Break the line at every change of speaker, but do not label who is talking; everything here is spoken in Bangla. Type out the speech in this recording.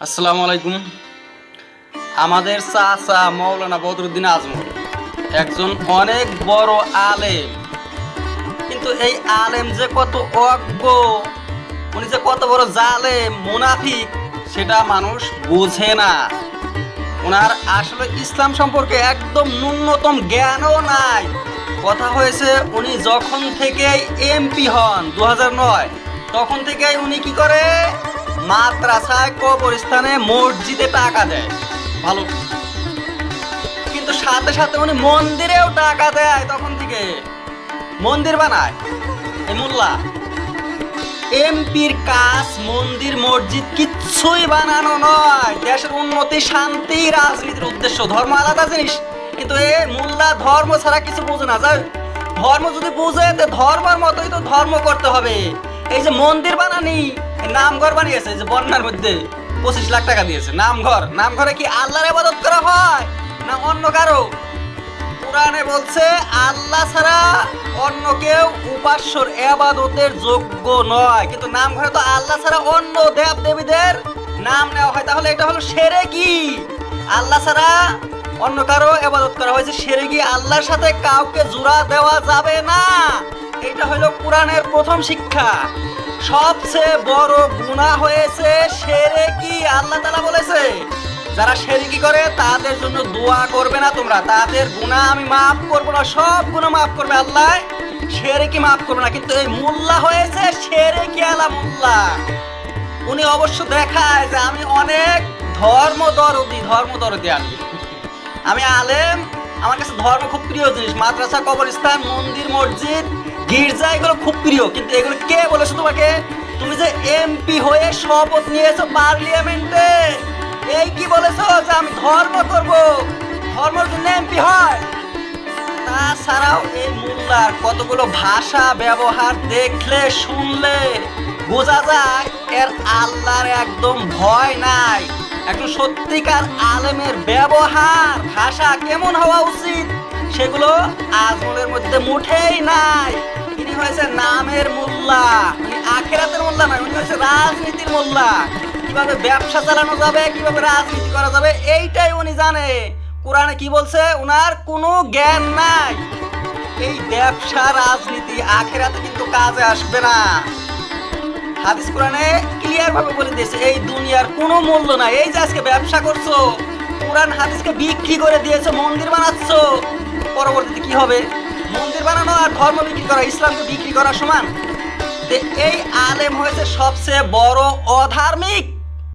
আসসালামু আলাইকুম। আমাদের চাচা মৌলানা বদরুদ্দিন আজমল একজন অনেক বড় আলেম, কিন্তু এই আলেম যে কত অজ্ঞ, উনি যে কত বড় জালেম মুনাফিক সেটা মানুষ বোঝে না। ওনার আসলে ইসলাম সম্পর্কে একদম ন্যূনতম জ্ঞানও নাই। কথা হয়েছে উনি যখন থেকে এমপি হন 2009 তখন থেকেই উনি কি করে মাদ্রাসায়, কবরস্থানে, মসজিদে টাকা দেয় ভালো, কিন্তু সাথে সাথে উনি মন্দিরেও টাকা দেয়। তখন থেকে মন্দির বানায় এই মোল্লা। এমপির কাজ মন্দির মসজিদ কিচ্ছুই বানানো নয়, দেশের উন্নতি, শান্তি, রাজনীতির উদ্দেশ্য। ধর্ম আলাদা জিনিস, কিন্তু এ মোল্লা ধর্ম ছাড়া কিছু বোঝে না। যাই ধর্ম যদি বুঝে তো ধর্মের মতোই তো ধর্ম করতে হবে। এই যে মন্দির বানানি, নামঘর বানিয়েছে, যে বন্যার মধ্যে 25 লাখ টাকা দিয়েছে নামঘর। নামঘরে কি আল্লাহর ইবাদত করা হয় না অন্য কারো? কোরআনে বলছে আল্লাহ ছাড়া অন্য কেউ উপাস্যর ইবাদতের যোগ্য নয়, কিন্তু নামঘরে তো আল্লাহ ছাড়া অন্য দেব দেবীদের নাম নেওয়া হয়। তাহলে এটা হলো শিরকি। আল্লাহ ছাড়া অন্য কারো ইবাদত করা হয়েছে শিরকি। আল্লাহর সাথে কাউকে জোড়া দেওয়া যাবে না। এটা হলো কোরআনের প্রথম শিক্ষা। সবচেয়ে বড় গুনাহ হয়েছে শিরকি। আল্লাহ তাআলা বলেছে যারা শিরকি করে তাদের জন্য দোয়া করবে না তোমরা, তাদের গুনাহ আমি মাফ করব না। সব গুনাহ মাফ করবে আল্লাহ, শিরকি মাফ করবে না। কিন্তু এই মোল্লা হয়েছে শিরকি আলা মোল্লা। উনি অবশ্য দেখায় যে আমি অনেক ধর্মদরদি আমি আলেম, আমার কাছে ধর্ম খুব প্রিয় জিনিস। মাদ্রাসা, কবরস্থান, মন্দির, মসজিদ, গির্জা এগুলো খুব প্রিয়। কিন্তু এগুলো কে বলেছে তোমাকে? তুমি যে এমপি হয়ে শপথ নিয়েছো পার্লিয়ামেন্টে, এই কি বলেছো যে আমি ধর্ম করব, ধর্মের জন্য এমপি হয়? তাছাড়াও এই মোল্লার কতগুলো ভাষা ব্যবহার দেখলে শুনলে বোঝা যায় এর আল্লাহর একদম ভয় নাই। একজন সত্যিকার আলেমের ব্যবহার ভাষা কেমন হওয়া উচিত সেগুলো আজমলের মধ্যে মুঠেই নাই। তিনি হয়েছে নামের মোল্লা, উনি আখিরাতের মোল্লা নয়, উনি হয়েছে রাজনীতির মোল্লা। কিভাবে ব্যবসা চালানো যাবে, কিভাবে রাজনীতি করা যাবে এইটাই উনি জানে। কোরআনে কি বলছে? উনার কোনো জ্ঞান নাই। এই ব্যবসা, রাজনীতি আখিরাতে কিন্তু কাজে আসবে না। হাদিস কোরআনে ক্লিয়ার ভাবে বলে দিয়েছে এই দুনিয়ার কোনো মূল্য নাই। এই যে আজকে ব্যবসা করছো, কোরআন হাদিসকে বিক্রি করে দিয়েছো, মন্দির বানাচ্ছো, পরবর্তীতে কি হবে? মন্দির বানানো আর ধর্ম বিক্রি করা ইসলামকে বিক্রি করা সমান। এই আলেম হয়েছে সবচেয়ে বড় অধার্মিক।